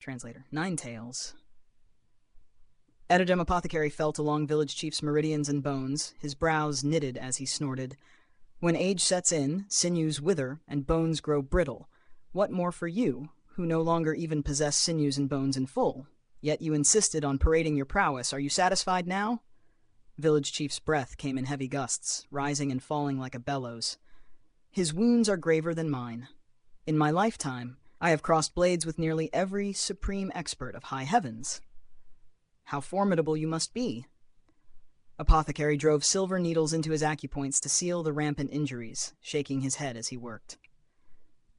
Translator. Nine Tails. Edidem Apothecary felt along village chief's meridians and bones, his brows knitted as he snorted. When age sets in, sinews wither, and bones grow brittle. What more for you, who no longer even possess sinews and bones in full? Yet you insisted on parading your prowess. Are you satisfied now? Village chief's breath came in heavy gusts, rising and falling like a bellows. His wounds are graver than mine. In my lifetime, I have crossed blades with nearly every supreme expert of high heavens. How formidable you must be. Apothecary drove silver needles into his acupoints to seal the rampant injuries, shaking his head as he worked.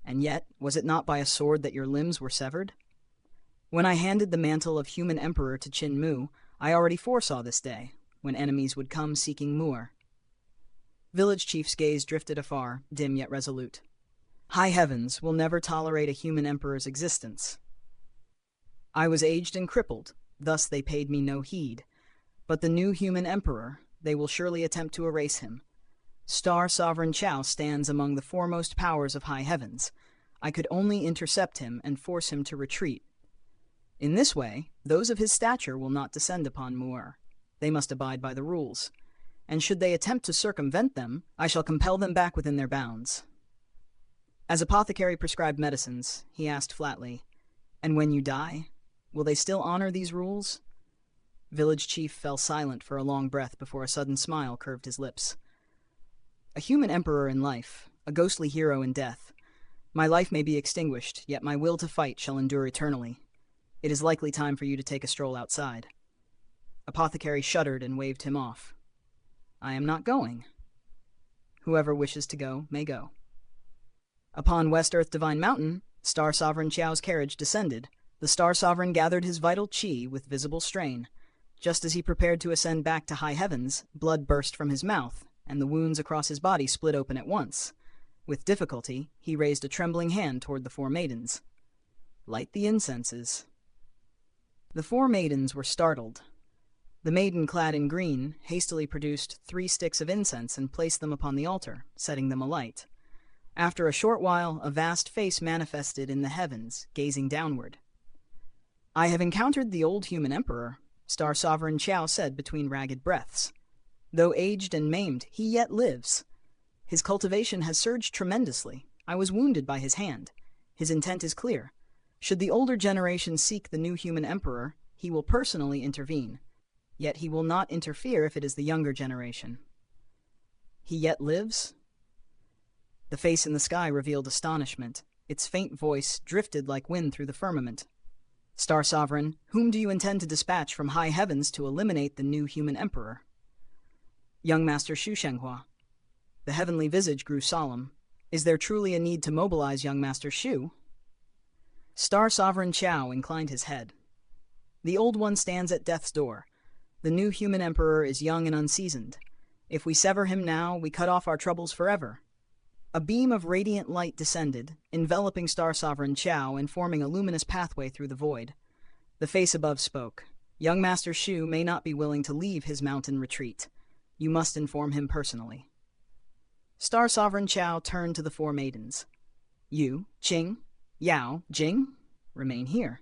And yet, was it not by a sword that your limbs were severed? When I handed the mantle of human emperor to Qin Mu, I already foresaw this day, when enemies would come seeking Mu'er. Village chief's gaze drifted afar, dim yet resolute. High heavens will never tolerate a human emperor's existence. I was aged and crippled, thus they paid me no heed. But the new human emperor, they will surely attempt to erase him. Star Sovereign Chao stands among the foremost powers of high heavens. I could only intercept him and force him to retreat. In this way, those of his stature will not descend upon Mu'er. They must abide by the rules. And should they attempt to circumvent them, I shall compel them back within their bounds. As Apothecary prescribed medicines, he asked flatly, "And when you die, will they still honor these rules?" Village chief fell silent for a long breath before a sudden smile curved his lips. A human emperor in life, a ghostly hero in death. My life may be extinguished, yet my will to fight shall endure eternally. It is likely time for you to take a stroll outside. Apothecary shuddered and waved him off. I am not going. Whoever wishes to go may go. Upon West Earth Divine Mountain, Star Sovereign Chao's carriage descended. The Star Sovereign gathered his vital chi with visible strain. Just as he prepared to ascend back to high heavens, blood burst from his mouth, and the wounds across his body split open at once. With difficulty, he raised a trembling hand toward the four maidens. Light the incenses. The four maidens were startled. The maiden clad in green hastily produced 3 sticks of incense and placed them upon the altar, setting them alight. After a short while, a vast face manifested in the heavens, gazing downward. I have encountered the old human emperor, Star Sovereign Chao said between ragged breaths. Though aged and maimed, he yet lives. His cultivation has surged tremendously. I was wounded by his hand. His intent is clear. Should the older generation seek the new human emperor, he will personally intervene. Yet he will not interfere if it is the younger generation. He yet lives? The face in the sky revealed astonishment. Its faint voice drifted like wind through the firmament. Star Sovereign, whom do you intend to dispatch from high heavens to eliminate the new human emperor? Young Master Xu Shenghua. The heavenly visage grew solemn. Is there truly a need to mobilize young Master Xu? Star Sovereign Chao inclined his head. The old one stands at death's door. The new human emperor is young and unseasoned. If we sever him now, we cut off our troubles forever. A beam of radiant light descended, enveloping Star Sovereign Chao and forming a luminous pathway through the void. The face above spoke. Young Master Xu may not be willing to leave his mountain retreat. You must inform him personally. Star Sovereign Chao turned to the four maidens. You, Qing, Yao, Jing, remain here.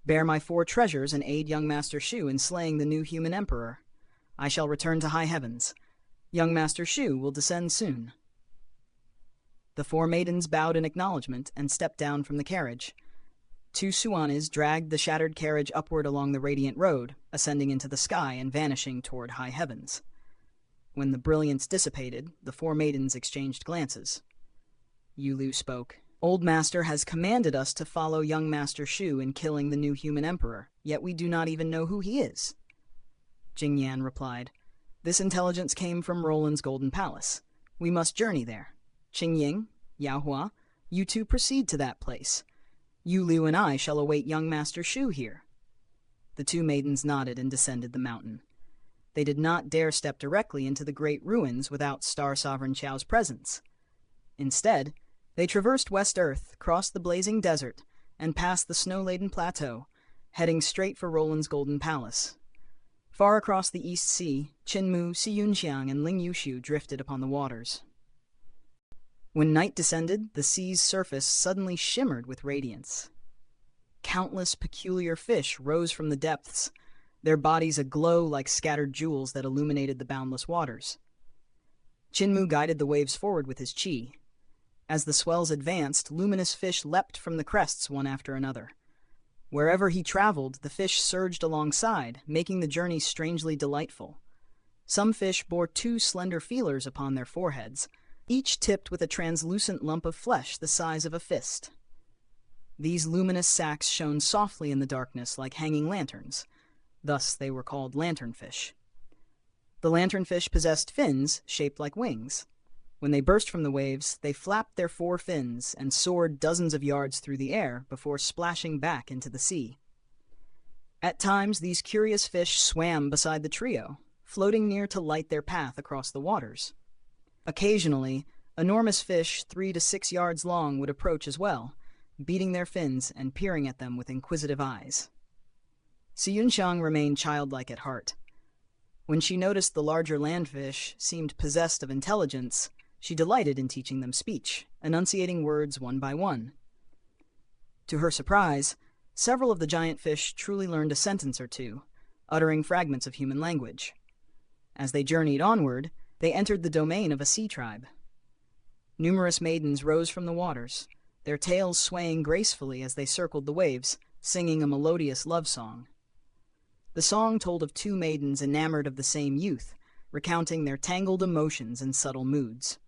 Bear my 4 treasures and aid young Master Xu in slaying the new human emperor. I shall return to high heavens. Young Master Xu will descend soon. The 4 maidens bowed in acknowledgement and stepped down from the carriage. 2 Suanes dragged the shattered carriage upward along the radiant road, ascending into the sky and vanishing toward high heavens. When the brilliance dissipated, the 4 maidens exchanged glances. Yulu spoke. Old Master has commanded us to follow young Master Xu in killing the new human emperor, yet we do not even know who he is. Jing Yan replied. This intelligence came from Roland's Golden Palace. We must journey there. Qing Ying, Yao Hua, you 2 proceed to that place. Yu Liu and I shall await young Master Xu here. The 2 maidens nodded and descended the mountain. They did not dare step directly into the great ruins without Star Sovereign Chao's presence. Instead, they traversed West Earth, crossed the blazing desert, and passed the snow-laden plateau, heading straight for Roland's Golden Palace. Far across the East Sea, Qinmu, Xiyunxiang, and Ling Yushu drifted upon the waters. When night descended, the sea's surface suddenly shimmered with radiance. countless peculiar fish rose from the depths, their bodies aglow like scattered jewels that illuminated the boundless waters. Chinmu guided the waves forward with his chi. As the swells advanced, luminous fish leapt from the crests one after another. Wherever he traveled, the fish surged alongside, making the journey strangely delightful. Some fish bore 2 slender feelers upon their foreheads, each tipped with a translucent lump of flesh the size of a fist. These luminous sacs shone softly in the darkness like hanging lanterns. Thus they were called lanternfish. The lanternfish possessed fins shaped like wings. When they burst from the waves, they flapped their 4 fins and soared dozens of yards through the air before splashing back into the sea. At times, these curious fish swam beside the trio, floating near to light their path across the waters. Occasionally, enormous fish 3 to 6 yards long would approach as well, beating their fins and peering at them with inquisitive eyes. Si Yunxiang remained childlike at heart. When she noticed the larger landfish seemed possessed of intelligence, she delighted in teaching them speech, enunciating words one by one. To her surprise, several of the giant fish truly learned a sentence or two, uttering fragments of human language. As they journeyed onward, they entered the domain of a sea tribe. Numerous maidens rose from the waters, their tails swaying gracefully as they circled the waves, singing a melodious love song. The song told of 2 maidens enamored of the same youth, recounting their tangled emotions and subtle moods.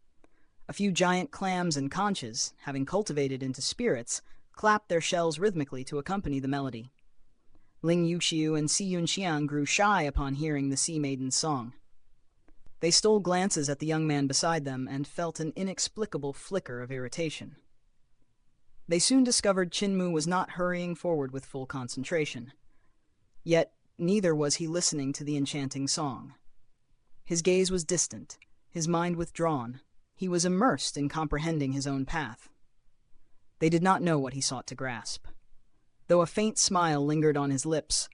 A few giant clams and conches, having cultivated into spirits, clapped their shells rhythmically to accompany the melody. Ling Yuxiu and Si Yunxiang grew shy upon hearing the sea maiden's song. They stole glances at the young man beside them and felt an inexplicable flicker of irritation. They soon discovered Chinmu was not hurrying forward with full concentration. Yet neither was he listening to the enchanting song. His gaze was distant, his mind withdrawn. He was immersed in comprehending his own path. They did not know what he sought to grasp. Though a faint smile lingered on his lips,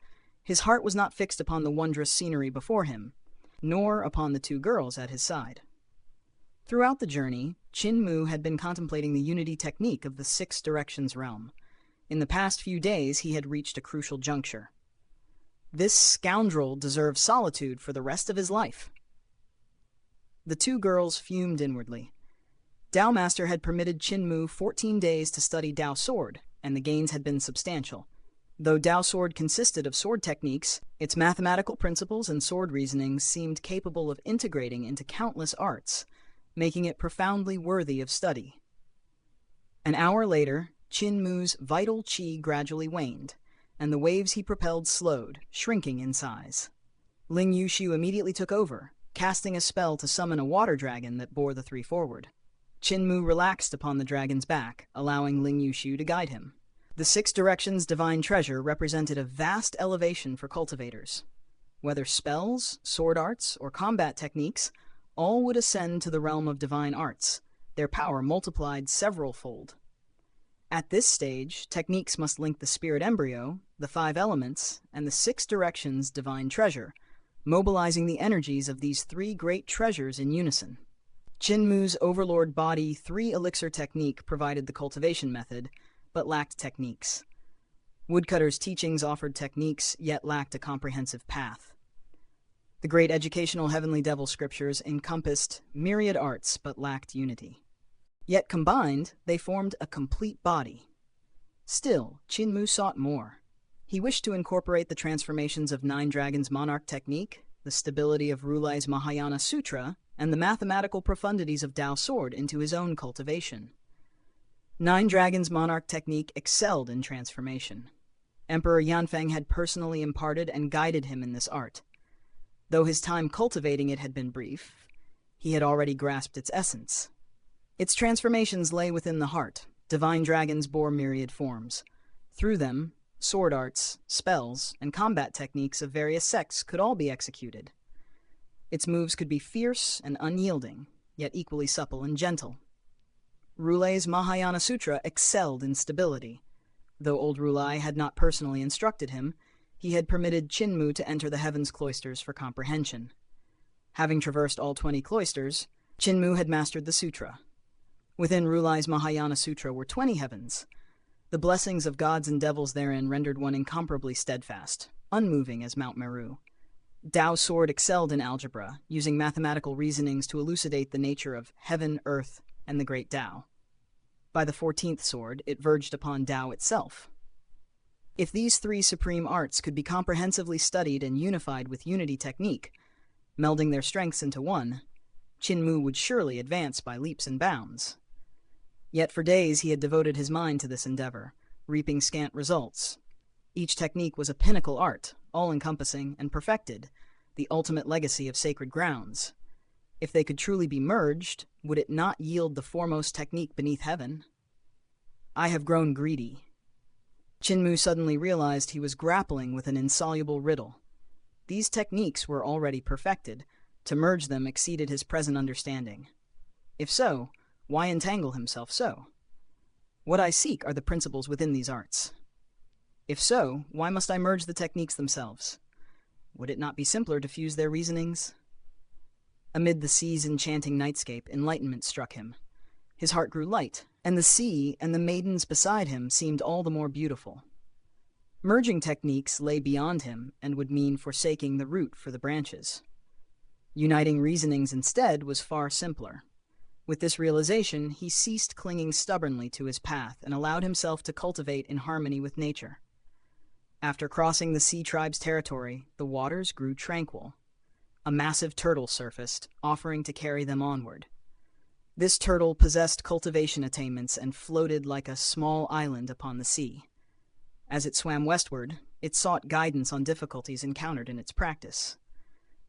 his heart was not fixed upon the wondrous scenery before him, nor upon the 2 girls at his side. Throughout the journey, Chinmu had been contemplating the unity technique of the 6 directions realm. In the past few days, he had reached a crucial juncture. This scoundrel deserved solitude for the rest of his life. The 2 girls fumed inwardly. Dao Master had permitted Chinmu 14 days to study Dao Sword, and the gains had been substantial. Though Dao Sword consisted of sword techniques, its mathematical principles and sword reasoning seemed capable of integrating into countless arts, making it profoundly worthy of study. An hour later, Chinmu's vital qi gradually waned, and the waves he propelled slowed, shrinking in size. Ling Yuxiu immediately took over, casting a spell to summon a water dragon that bore the 3 forward. Chinmu relaxed upon the dragon's back, allowing Ling Yuxiu to guide him. The 6 directions divine treasure represented a vast elevation for cultivators. Whether spells, sword arts, or combat techniques, all would ascend to the realm of divine arts, their power multiplied several-fold. At this stage, techniques must link the spirit embryo, the 5 elements, and the 6 directions divine treasure, mobilizing the energies of these 3 great treasures in unison. Chinmu's Overlord Body 3 elixir technique provided the cultivation method, but lacked techniques. Woodcutter's teachings offered techniques, yet lacked a comprehensive path. The great educational Heavenly Devil scriptures encompassed myriad arts, but lacked unity. Yet combined, they formed a complete body. Still, Chinmu sought more. He wished to incorporate the transformations of 9 Dragons Monarch technique, the stability of Rulai's Mahayana Sutra, and the mathematical profundities of Dao Sword into his own cultivation. 9 Dragons Monarch technique excelled in transformation. Emperor Yanfeng had personally imparted and guided him in this art. Though his time cultivating it had been brief, he had already grasped its essence. Its transformations lay within the heart. Divine dragons bore myriad forms. Through them, sword arts, spells, and combat techniques of various sects could all be executed. Its moves could be fierce and unyielding, yet equally supple and gentle. Rulai's Mahayana Sutra excelled in stability. Though old Rulai had not personally instructed him, he had permitted Chinmu to enter the heavens cloisters for comprehension. Having traversed all 20 cloisters, Chinmu had mastered the sutra. Within Rulai's Mahayana Sutra were 20 heavens. The blessings of gods and devils therein rendered one incomparably steadfast, unmoving as Mount Meru. Dao's sword excelled in algebra, using mathematical reasonings to elucidate the nature of heaven, earth, and the great Dao. By the 14th sword, it verged upon Dao itself. If these three supreme arts could be comprehensively studied and unified with unity technique, melding their strengths into one, Qin would surely advance by leaps and bounds. Yet for days he had devoted his mind to this endeavor, reaping scant results. Each technique was a pinnacle art, all-encompassing and perfected, the ultimate legacy of sacred grounds. If they could truly be merged, would it not yield the foremost technique beneath heaven? I have grown greedy. Qin suddenly realized he was grappling with an insoluble riddle. These techniques were already perfected. To merge them exceeded his present understanding. If so, why entangle himself so? What I seek are the principles within these arts. If so, why must I merge the techniques themselves? Would it not be simpler to fuse their reasonings? Amid the sea's enchanting nightscape, enlightenment struck him. His heart grew light, and the sea and the maidens beside him seemed all the more beautiful. Merging techniques lay beyond him and would mean forsaking the root for the branches. Uniting reasonings instead was far simpler. With this realization, he ceased clinging stubbornly to his path and allowed himself to cultivate in harmony with nature. After crossing the sea tribe's territory, the waters grew tranquil. A massive turtle surfaced, offering to carry them onward. This turtle possessed cultivation attainments and floated like a small island upon the sea. As it swam westward, it sought guidance on difficulties encountered in its practice.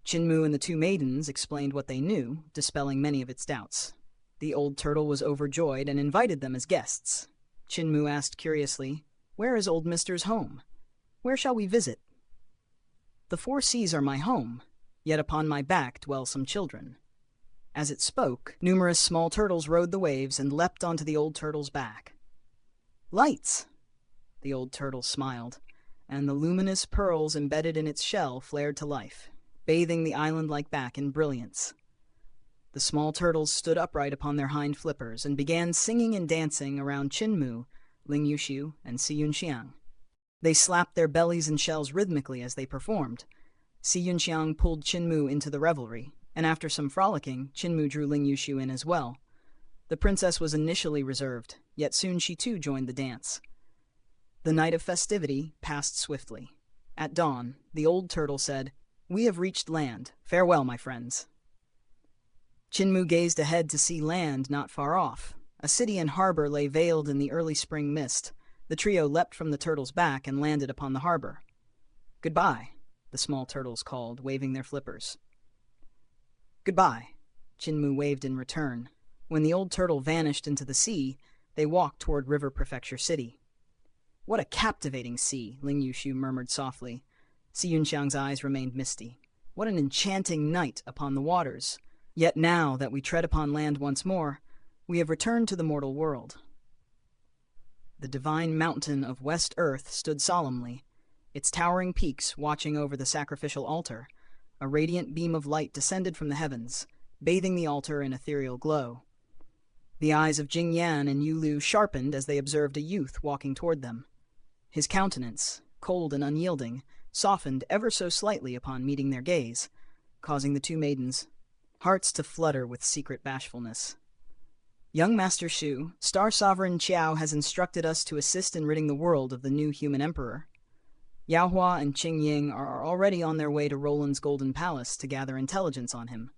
Qin and the two maidens explained what they knew, dispelling many of its doubts. The old turtle was overjoyed and invited them as guests. Qin asked curiously, "Where is old Mister's home? Where shall we visit?" "The four seas are my home, yet upon my back dwell some children." As it spoke, numerous small turtles rode the waves and leapt onto the old turtle's back. "Lights!" The old turtle smiled, and the luminous pearls embedded in its shell flared to life, bathing the island-like back in brilliance. The small turtles stood upright upon their hind flippers and began singing and dancing around Qin, Ling Yuxiu, and Si Yunxiang. They slapped their bellies and shells rhythmically as they performed. Si Yunxiang pulled Qin into the revelry, and after some frolicking, Qin drew Ling Yuxiu in as well. The princess was initially reserved, yet soon she too joined the dance. The night of festivity passed swiftly. At dawn, the old turtle said, "We have reached land. Farewell, my friends." Qin gazed ahead to see land not far off. A city and harbor lay veiled in the early spring mist. The trio leapt from the turtle's back and landed upon the harbor. "Goodbye," the small turtles called, waving their flippers. "Goodbye," Qin waved in return. When the old turtle vanished into the sea, they walked toward River Prefecture City. "What a captivating sea," Ling Yuxiu murmured softly. Si Yunxiang's eyes remained misty. "What an enchanting night upon the waters! Yet now that we tread upon land once more, we have returned to the mortal world." The divine mountain of West Earth stood solemnly, its towering peaks watching over the sacrificial altar. A radiant beam of light descended from the heavens, bathing the altar in ethereal glow. The eyes of Jing Yan and Yu Lu sharpened as they observed a youth walking toward them. His countenance, cold and unyielding, softened ever so slightly upon meeting their gaze, causing the two maidens' hearts to flutter with secret bashfulness. "Young Master Shu, Star Sovereign Qiao has instructed us to assist in ridding the world of the new human emperor. Yao Hua and Qing Ying are already on their way to Roland's Golden Palace to gather intelligence on him."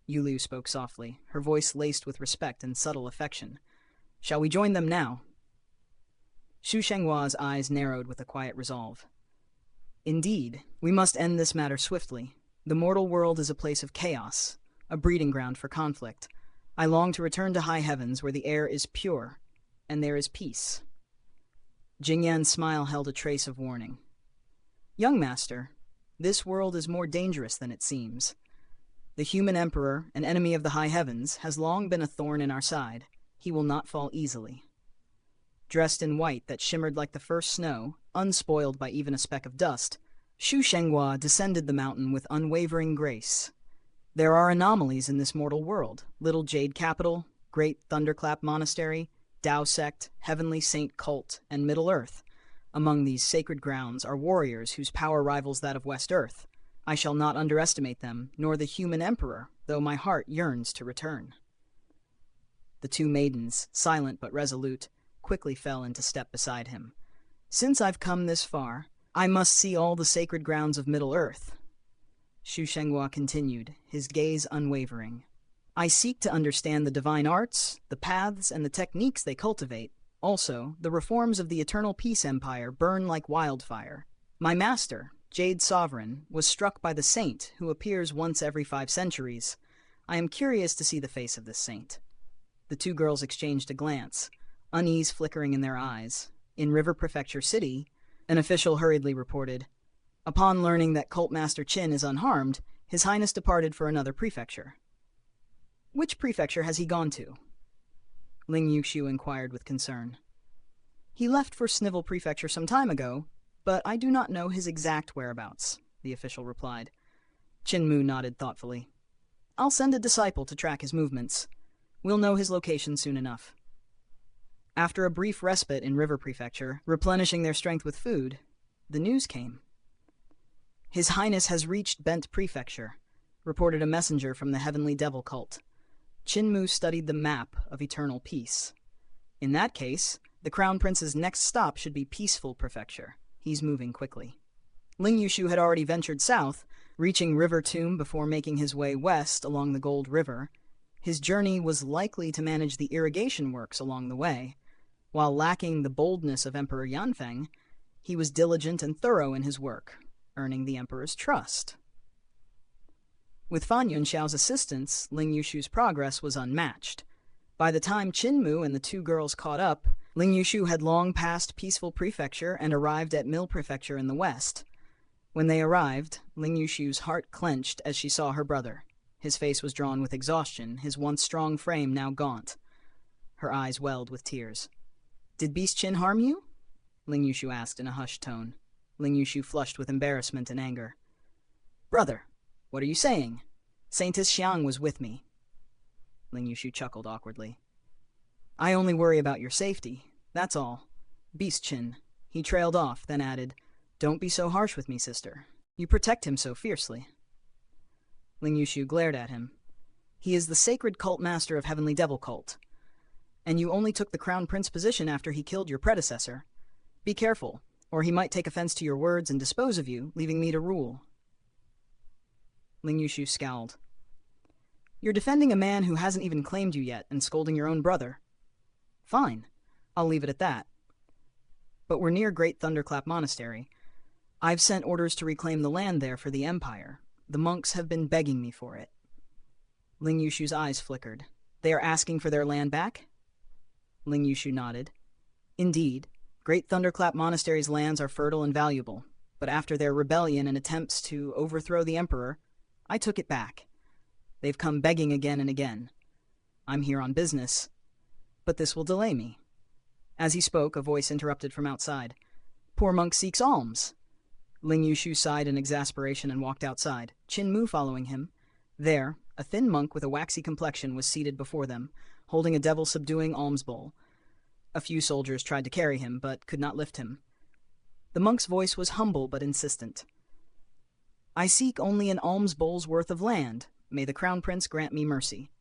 Yu Lu spoke softly, her voice laced with respect and subtle affection. "Shall we join them now?" Shu Shenghua's eyes narrowed with a quiet resolve. "Indeed, we must end this matter swiftly. The mortal world is a place of chaos, a breeding ground for conflict. I long to return to high heavens where the air is pure, and there is peace." Jing Yan's smile held a trace of warning. "Young master, this world is more dangerous than it seems. The human emperor, an enemy of the high heavens, has long been a thorn in our side. He will not fall easily." Dressed in white that shimmered like the first snow, unspoiled by even a speck of dust, Shu Shenghua descended the mountain with unwavering grace. There are anomalies in this mortal world: Little Jade Capital, Great Thunderclap Monastery, Tao Sect, Heavenly Saint Cult, and Middle Earth. Among these sacred grounds are warriors whose power rivals that of West Earth. I shall not underestimate them, nor the human emperor, though my heart yearns to return." The two maidens, silent but resolute, quickly fell into step beside him. "Since I've come this far, I must see all the sacred grounds of Middle Earth." Xu Shenghua continued, his gaze unwavering. "I seek to understand the divine arts, the paths, and the techniques they cultivate. Also, the reforms of the Eternal Peace Empire burn like wildfire. My master, Jade Sovereign, was struck by the saint who appears once every 5 centuries. I am curious to see the face of this saint." The two girls exchanged a glance, unease flickering in their eyes. In River Prefecture City, an official hurriedly reported, "Upon learning that Cult Master Qin is unharmed, His Highness departed for another prefecture." "Which prefecture has he gone to?" Ling Yushu inquired with concern. "He left for Snivel Prefecture some time ago, but I do not know his exact whereabouts," the official replied. Qin Mu nodded thoughtfully. "I'll send a disciple to track his movements. We'll know his location soon enough." After a brief respite in River Prefecture, replenishing their strength with food, the news came. "His Highness has reached Bent Prefecture," reported a messenger from the Heavenly Devil Cult. Qin Mu studied the map of eternal peace. "In that case, the Crown Prince's next stop should be Peaceful Prefecture. He's moving quickly." Ling Yushu had already ventured south, reaching River Tomb before making his way west along the Gold River. His journey was likely to manage the irrigation works along the way. While lacking the boldness of Emperor Yanfeng, he was diligent and thorough in his work, earning the Emperor's trust. With Fan Yunxiao's assistance, Ling Yushu's progress was unmatched. By the time Qin Mu and the two girls caught up, Ling Yushu had long passed Peaceful Prefecture and arrived at Mill Prefecture in the west. When they arrived, Ling Yushu's heart clenched as she saw her brother. His face was drawn with exhaustion, his once strong frame now gaunt. Her eyes welled with tears. "Did Beast Qin harm you?" Ling Yushu asked in a hushed tone. Ling Yushu flushed with embarrassment and anger. "Brother, what are you saying? Saintess Xiang was with me." Ling Yushu chuckled awkwardly. "I only worry about your safety, that's all. Beast Qin." He trailed off, then added, "Don't be so harsh with me, sister. You protect him so fiercely." Ling Yushu glared at him. "He is the sacred cult master of Heavenly Devil Cult. And you only took the Crown Prince position after he killed your predecessor. Be careful, or he might take offense to your words and dispose of you, leaving me to rule." Ling Yushu scowled. "You're defending a man who hasn't even claimed you yet and scolding your own brother. Fine, I'll leave it at that. But we're near Great Thunderclap Monastery. I've sent orders to reclaim the land there for the Empire. The monks have been begging me for it." Ling Yushu's eyes flickered. "They are asking for their land back?" Ling Yushu nodded. "Indeed, Great Thunderclap Monastery's lands are fertile and valuable, but after their rebellion and attempts to overthrow the Emperor, I took it back. They've come begging again and again. I'm here on business, but this will delay me." As he spoke, a voice interrupted from outside. "Poor monk seeks alms." Ling Yushu sighed in exasperation and walked outside, Qin Mu following him. There, a thin monk with a waxy complexion was seated before them, holding a devil-subduing alms bowl. A few soldiers tried to carry him, but could not lift him. The monk's voice was humble but insistent. "I seek only an alms bowl's worth of land. May the Crown Prince grant me mercy."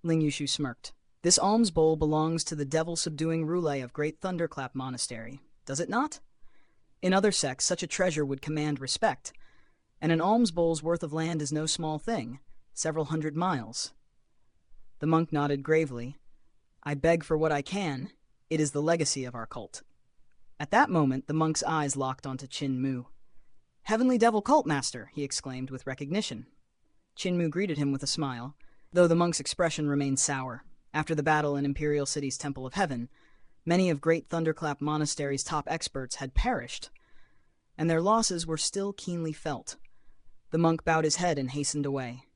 Ling Yushu smirked. "This alms bowl belongs to the devil-subduing roulé of Great Thunderclap Monastery, does it not? In other sects, such a treasure would command respect, and an alms bowl's worth of land is no small thing, several 100 miles. The monk nodded gravely. "I beg for what I can. It is the legacy of our cult." At that moment, the monk's eyes locked onto Qin Mu. "Heavenly Devil Cult Master!" he exclaimed with recognition. Qin Mu greeted him with a smile, though the monk's expression remained sour. After the battle in Imperial City's Temple of Heaven, many of Great Thunderclap Monastery's top experts had perished, and their losses were still keenly felt. The monk bowed his head and hastened away.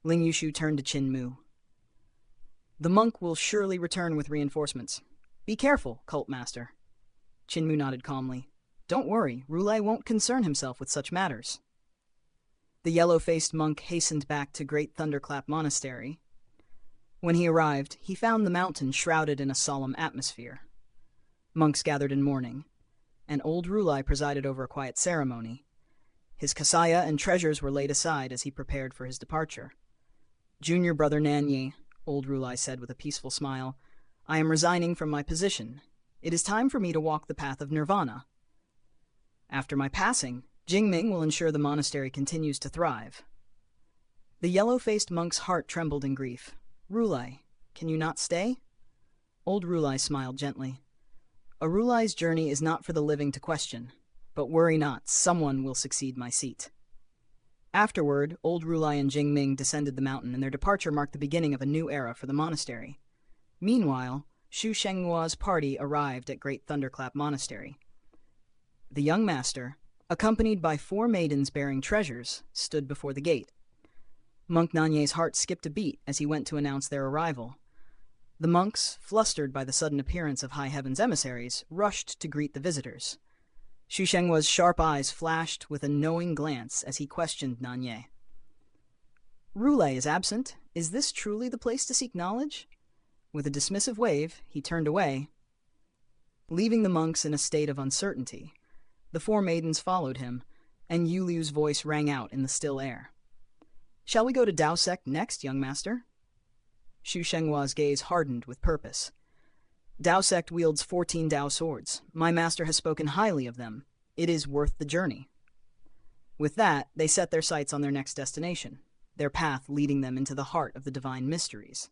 Ling Yushu turned to Qin Mu. "The monk will surely return with reinforcements. Be careful, Cult Master." Qin Mu nodded calmly. "Don't worry, Roulé won't concern himself with such matters." The yellow-faced monk hastened back to Great Thunderclap Monastery. When he arrived, he found the mountain shrouded in a solemn atmosphere. Monks gathered in mourning, and old Rulai presided over a quiet ceremony. His kasaya and treasures were laid aside as he prepared for his departure. "Junior brother Nanye," old Rulai said with a peaceful smile, "I am resigning from my position. It is time for me to walk the path of nirvana. After my passing, Jingming will ensure the monastery continues to thrive." The yellow-faced monk's heart trembled in grief. "Rulai, can you not stay?" Old Rulai smiled gently. "A Rulai's journey is not for the living to question, but worry not, someone will succeed my seat." Afterward, old Rulai and Jingming descended the mountain, and their departure marked the beginning of a new era for the monastery. Meanwhile, Shu Shenghua's party arrived at Great Thunderclap Monastery. The young master, accompanied by 4 maidens bearing treasures, stood before the gate. Monk Nanye's heart skipped a beat as he went to announce their arrival. The monks, flustered by the sudden appearance of High Heaven's emissaries, rushed to greet the visitors. Shu Shenghua's sharp eyes flashed with a knowing glance as he questioned Nanye. "Rulai is absent. Is this truly the place to seek knowledge?" With a dismissive wave, he turned away. Leaving the monks in a state of uncertainty, the 4 maidens followed him, and Yuliu's voice rang out in the still air. "Shall we go to Dao Sect next, young master?" Shu Shenghua's gaze hardened with purpose. "Dao Sect wields 14 Dao swords. My master has spoken highly of them. It is worth the journey." With that, they set their sights on their next destination, their path leading them into the heart of the divine mysteries.